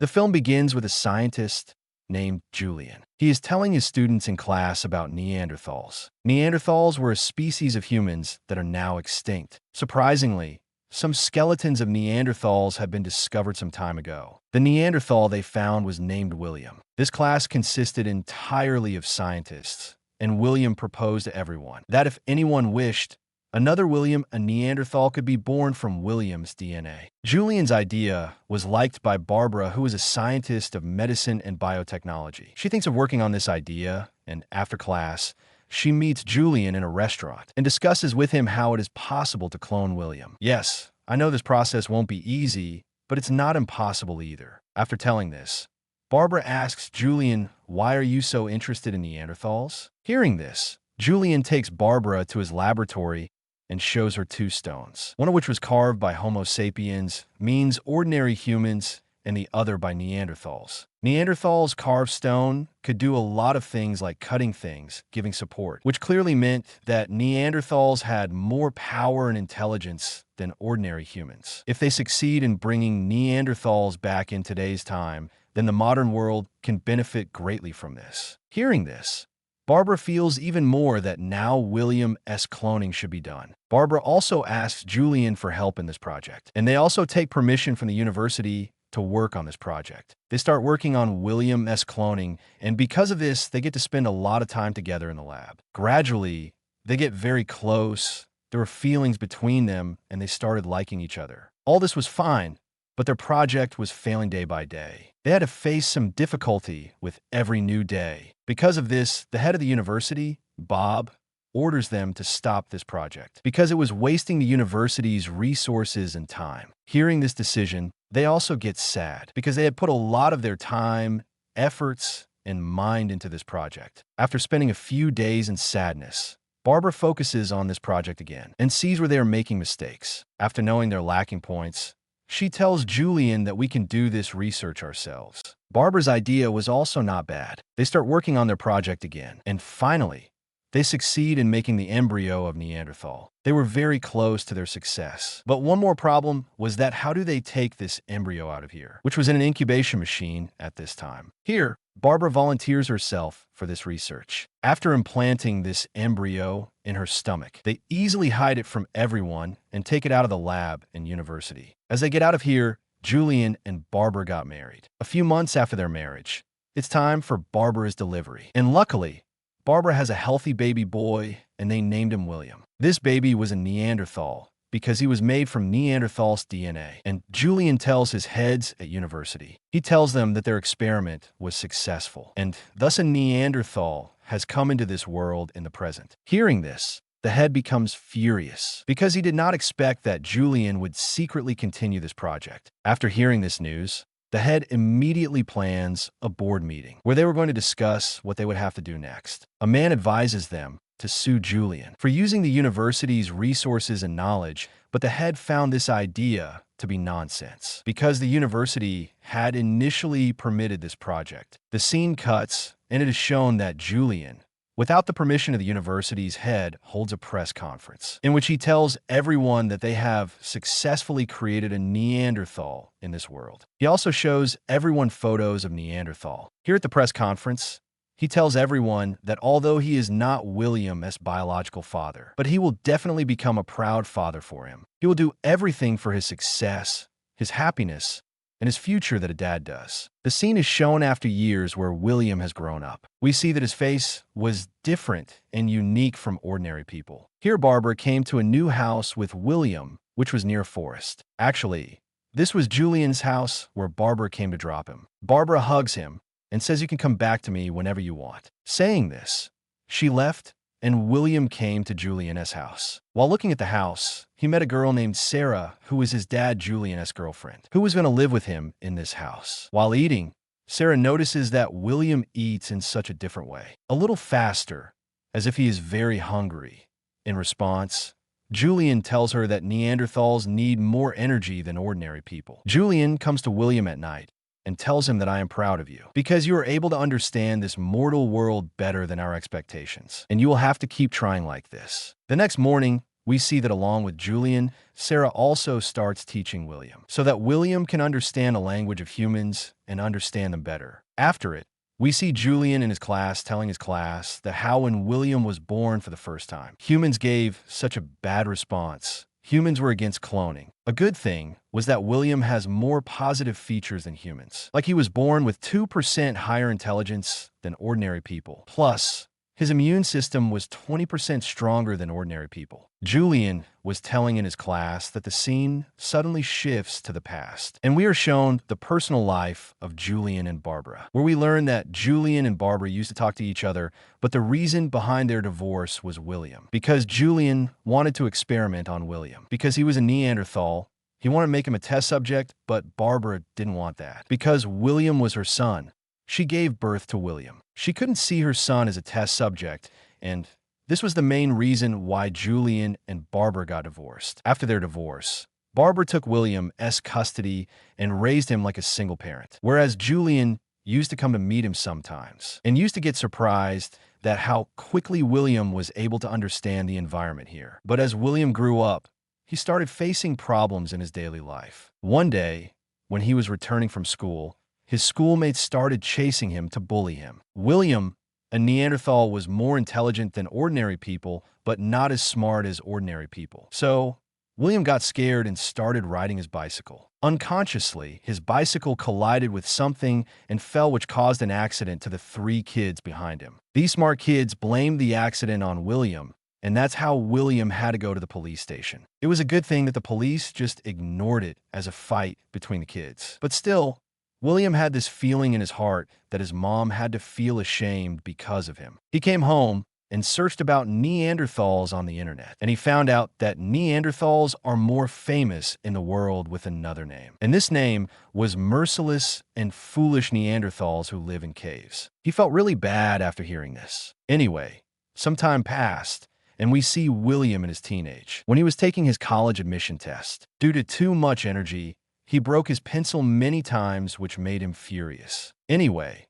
The film begins with a scientist named Julian. He is telling his students in class about Neanderthals. Neanderthals were a species of humans that are now extinct. Surprisingly, some skeletons of Neanderthals have been discovered some time ago. The Neanderthal they found was named William. This class consisted entirely of scientists, and William proposed to everyone that if anyone wished, another William, a Neanderthal, could be born from William's DNA. Julian's idea was liked by Barbara, who is a scientist of medicine and biotechnology. She thinks of working on this idea, and after class, she meets Julian in a restaurant and discusses with him how it is possible to clone William. Yes, I know this process won't be easy, but it's not impossible either. After telling this, Barbara asks Julian, "Why are you so interested in Neanderthals?" Hearing this, Julian takes Barbara to his laboratory and shows her two stones, one of which was carved by Homo sapiens, means ordinary humans, and the other by Neanderthals. Neanderthals' carved stone could do a lot of things like cutting things, giving support, which clearly meant that Neanderthals had more power and intelligence than ordinary humans. If they succeed in bringing Neanderthals back in today's time, then the modern world can benefit greatly from this. Hearing this, Barbara feels even more that now William-esque cloning should be done. Barbara also asks Julian for help in this project, and they also take permission from the university to work on this project. They start working on William-esque cloning, and because of this, they get to spend a lot of time together in the lab. Gradually, they get very close, there were feelings between them, and they started liking each other. All this was fine, but their project was failing day by day. They had to face some difficulty with every new day. Because of this, the head of the university, Bob, orders them to stop this project because it was wasting the university's resources and time. Hearing this decision, they also get sad because they had put a lot of their time, efforts, and mind into this project. After spending a few days in sadness, Barbara focuses on this project again and sees where they are making mistakes. After knowing their lacking points, she tells Julian that we can do this research ourselves. Barbara's idea was also not bad. They start working on their project again, and finally, they succeed in making the embryo of Neanderthal. They were very close to their success. But one more problem was that how do they take this embryo out of here, which was in an incubation machine at this time. Here, Barbara volunteers herself for this research. After implanting this embryo in her stomach, they easily hide it from everyone and take it out of the lab and university. As they get out of here, Julian and Barbara got married. A few months after their marriage, it's time for Barbara's delivery. And luckily, Barbara has a healthy baby boy, and they named him William. This baby was a Neanderthal because he was made from Neanderthal's DNA, and Julian tells his heads at university. He tells them that their experiment was successful, and thus a Neanderthal has come into this world in the present. Hearing this, the head becomes furious because he did not expect that Julian would secretly continue this project. After hearing this news, the head immediately plans a board meeting where they were going to discuss what they would have to do next. A man advises them to sue Julian for using the university's resources and knowledge, but the head found this idea to be nonsense because the university had initially permitted this project. The scene cuts, and it is shown that Julian, without the permission of the university's head, holds a press conference in which he tells everyone that they have successfully created a Neanderthal in this world. He also shows everyone photos of Neanderthal. Here at the press conference, he tells everyone that although he is not William's biological father, but he will definitely become a proud father for him. He will do everything for his success, his happiness, and his future that a dad does. The scene is shown after years where William has grown up. We see that his face was different and unique from ordinary people. Here Barbara came to a new house with William, which was near a forest. Actually, this was Julian's house where Barbara came to drop him. Barbara hugs him and says, "You can come back to me whenever you want." Saying this, she left, and William came to Julian's house. While looking at the house, he met a girl named Sarah, who was his dad Julian's girlfriend, who was going to live with him in this house. While eating, Sarah notices that William eats in such a different way, a little faster, as if he is very hungry. In response, Julian tells her that Neanderthals need more energy than ordinary people. Julian comes to William at night and tells him that I am proud of you because you are able to understand this mortal world better than our expectations, and you will have to keep trying like this. The next morning, we see that along with Julian, Sarah also starts teaching William, so that William can understand the language of humans and understand them better. After it, we see Julian in his class telling his class that how when William was born for the first time, humans gave such a bad response. Humans were against cloning. A good thing was that William has more positive features than humans. Like he was born with 2% higher intelligence than ordinary people. Plus, his immune system was 20% stronger than ordinary people. Julian was telling in his class that the scene suddenly shifts to the past, and we are shown the personal life of Julian and Barbara, where we learn that Julian and Barbara used to talk to each other, but the reason behind their divorce was William. Because Julian wanted to experiment on William. Because he was a Neanderthal, he wanted to make him a test subject, but Barbara didn't want that. Because William was her son, she gave birth to William. She couldn't see her son as a test subject, and this was the main reason why Julian and Barbara got divorced. After their divorce, Barbara took William's custody and raised him like a single parent, whereas Julian used to come to meet him sometimes and used to get surprised that how quickly William was able to understand the environment here. But as William grew up, he started facing problems in his daily life. One day, when he was returning from school, his schoolmates started chasing him to bully him. William, a Neanderthal, was more intelligent than ordinary people, but not as smart as ordinary people. So, William got scared and started riding his bicycle. Unconsciously, his bicycle collided with something and fell, which caused an accident to the 3 kids behind him. These smart kids blamed the accident on William, and that's how William had to go to the police station. It was a good thing that the police just ignored it as a fight between the kids. But still, William had this feeling in his heart that his mom had to feel ashamed because of him. He came home and searched about Neanderthals on the internet, and he found out that Neanderthals are more famous in the world with another name. And this name was merciless and foolish Neanderthals who live in caves. He felt really bad after hearing this. Anyway, some time passed, and we see William in his teenage, when he was taking his college admission test. Due to too much energy, he broke his pencil many times, which made him furious. Anyway,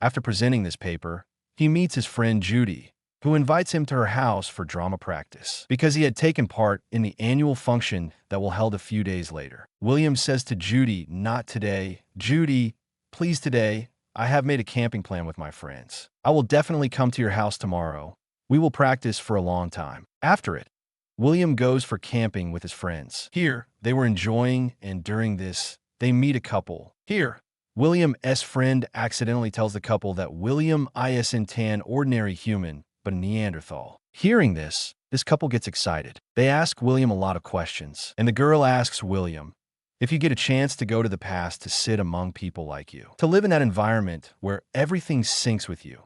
after presenting this paper, he meets his friend Judy, who invites him to her house for drama practice because he had taken part in the annual function that will held a few days later. William says to Judy, "Not today. Judy, please today. I have made a camping plan with my friends. I will definitely come to your house tomorrow. We will practice for a long time." After it, William goes for camping with his friends. Here, they were enjoying, and during this, they meet a couple. Here, William's friend accidentally tells the couple that William isn't an ordinary human, but a Neanderthal. Hearing this couple gets excited. They ask William a lot of questions, and the girl asks William, if you get a chance to go to the past to sit among people like you, to live in that environment where everything syncs with you,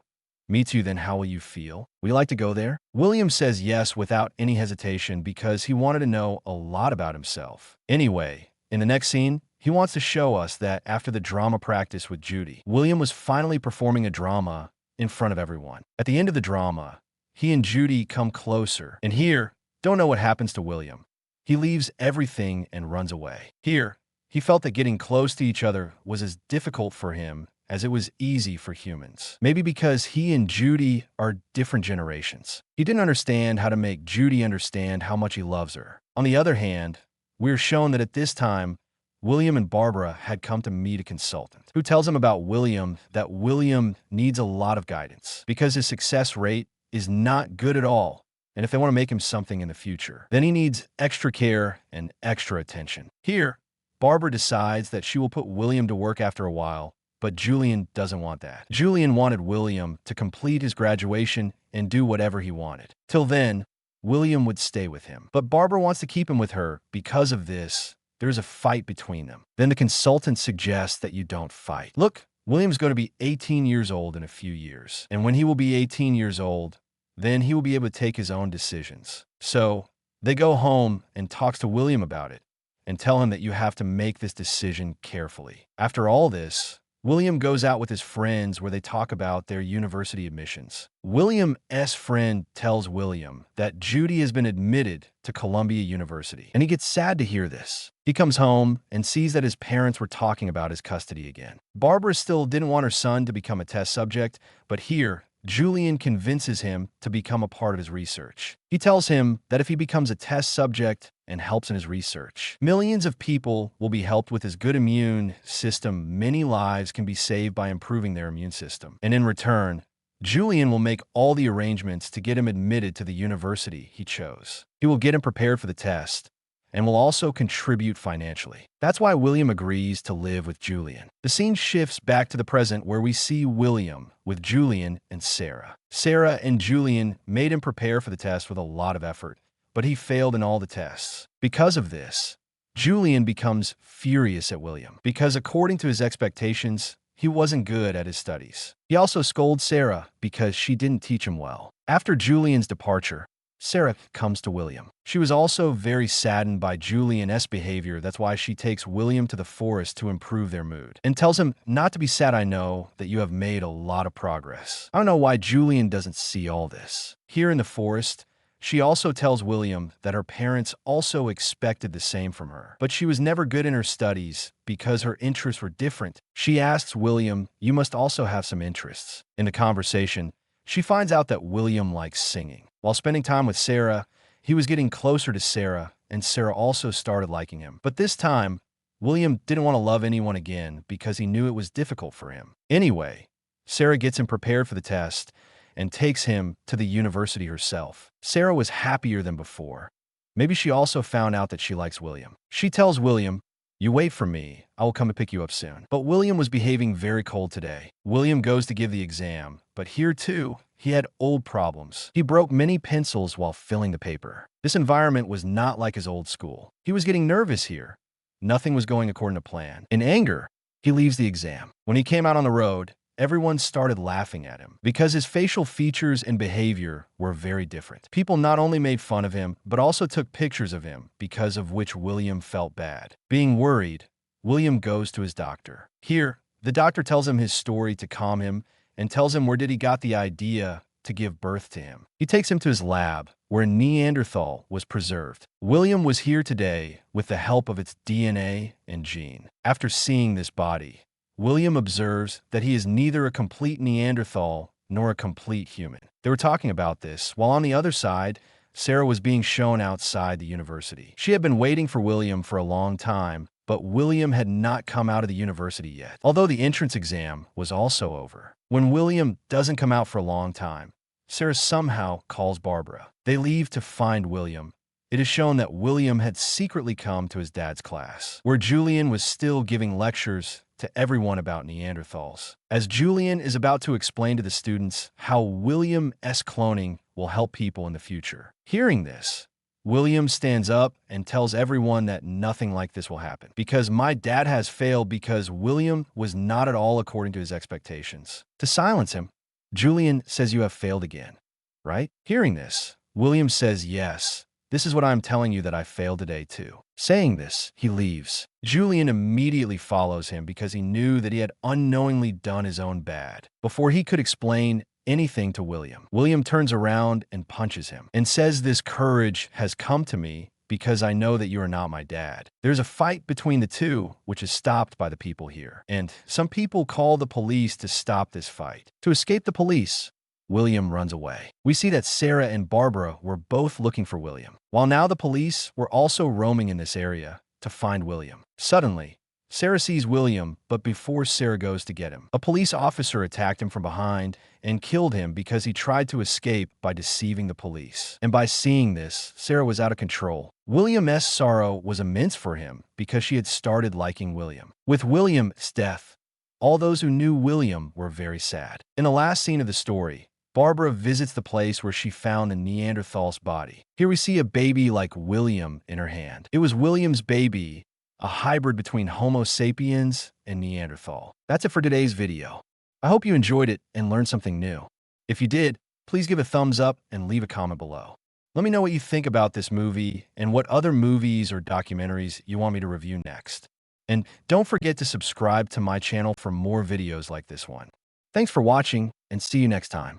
meets you, then how will you feel? Would you like to go there? William says yes without any hesitation because he wanted to know a lot about himself. Anyway, in the next scene, he wants to show us that after the drama practice with Judy, William was finally performing a drama in front of everyone. At the end of the drama, he and Judy come closer, and here, don't know what happens to William. He leaves everything and runs away. Here, he felt that getting close to each other was as difficult for him as it was easy for humans. Maybe because he and Judy are different generations. He didn't understand how to make Judy understand how much he loves her. On the other hand, we're shown that at this time, William and Barbara had come to meet a consultant who tells him about William that William needs a lot of guidance because his success rate is not good at all. And if they want to make him something in the future, then he needs extra care and extra attention. Here, Barbara decides that she will put William to work after a while, but Julian doesn't want that. Julian wanted William to complete his graduation and do whatever he wanted. Till then, William would stay with him. But Barbara wants to keep him with her. Because of this, there's a fight between them. Then the consultant suggests that you don't fight. Look, William's going to be 18 years old in a few years. And when he will be 18 years old, then he will be able to take his own decisions. So they go home and talks to William about it and tell him that you have to make this decision carefully. After all this, William goes out with his friends where they talk about their university admissions. William's friend tells William that Judy has been admitted to Columbia University, and he gets sad to hear this. He comes home and sees that his parents were talking about his custody again. Barbara still didn't want her son to become a test subject, but here, Julian convinces him to become a part of his research. He tells him that if he becomes a test subject and helps in his research, millions of people will be helped with his good immune system. Many lives can be saved by improving their immune system. And in return, Julian will make all the arrangements to get him admitted to the university he chose. He will get him prepared for the test and will also contribute financially. That's why William agrees to live with Julian. The scene shifts back to the present where we see William with Julian and Sarah. Sarah and Julian made him prepare for the test with a lot of effort, but he failed in all the tests. Because of this, Julian becomes furious at William because according to his expectations, he wasn't good at his studies. He also scolds Sarah because she didn't teach him well. After Julian's departure, Sarah comes to William. She was also very saddened by Julian's behavior. That's why she takes William to the forest to improve their mood and tells him, "Not to be sad, I know that you have made a lot of progress." I don't know why Julian doesn't see all this. Here in the forest, she also tells William that her parents also expected the same from her, but she was never good in her studies because her interests were different. She asks William, "You must also have some interests." In the conversation, she finds out that William likes singing. While spending time with Sarah, he was getting closer to Sarah, and Sarah also started liking him. But this time, William didn't want to love anyone again because he knew it was difficult for him. Anyway, Sarah gets him prepared for the test and takes him to the university herself. Sarah was happier than before. Maybe she also found out that she likes William. She tells William, "You wait for me. I will come and pick you up soon." But William was behaving very cold today. William goes to give the exam, but here too, he had old problems. He broke many pencils while filling the paper. This environment was not like his old school. He was getting nervous here. Nothing was going according to plan. In anger, he leaves the exam. When he came out on the road, everyone started laughing at him because his facial features and behavior were very different. People not only made fun of him, but also took pictures of him, because of which William felt bad. Being worried, William goes to his doctor. Here, the doctor tells him his story to calm him and tells him where did he got the idea to give birth to him. He takes him to his lab, where Neanderthal was preserved. William was here today with the help of its DNA and gene. After seeing this body, William observes that he is neither a complete Neanderthal nor a complete human. They were talking about this, while on the other side, Sarah was being shown outside the university. She had been waiting for William for a long time, but William had not come out of the university yet, although the entrance exam was also over. When William doesn't come out for a long time, Sarah somehow calls Barbara. They leave to find William. It is shown that William had secretly come to his dad's class, where Julian was still giving lectures to everyone about Neanderthals. As Julian is about to explain to the students how William's cloning will help people in the future. Hearing this, William stands up and tells everyone that nothing like this will happen because my dad has failed because William was not at all according to his expectations. To silence him, Julian says, "You have failed again, right?" Hearing this, William says, "Yes. This is what I'm telling you, that I failed today too." Saying this, he leaves. Julian immediately follows him because he knew that he had unknowingly done his own bad. Before he could explain anything to William, William turns around and punches him and says, "This courage has come to me because I know that you are not my dad." There's a fight between the two, which is stopped by the people here. And some people call the police to stop this fight. To escape the police, William runs away. We see that Sarah and Barbara were both looking for William, while now the police were also roaming in this area to find William. Suddenly, Sarah sees William, but before Sarah goes to get him, a police officer attacked him from behind and killed him because he tried to escape by deceiving the police. And by seeing this, Sarah was out of control. William's sorrow was immense for him because she had started liking William. With William's death, all those who knew William were very sad. In the last scene of the story, Barbara visits the place where she found the Neanderthal's body. Here we see a baby like William in her hand. It was William's baby, a hybrid between Homo sapiens and Neanderthal. That's it for today's video. I hope you enjoyed it and learned something new. If you did, please give a thumbs up and leave a comment below. Let me know what you think about this movie and what other movies or documentaries you want me to review next. And don't forget to subscribe to my channel for more videos like this one. Thanks for watching, and see you next time.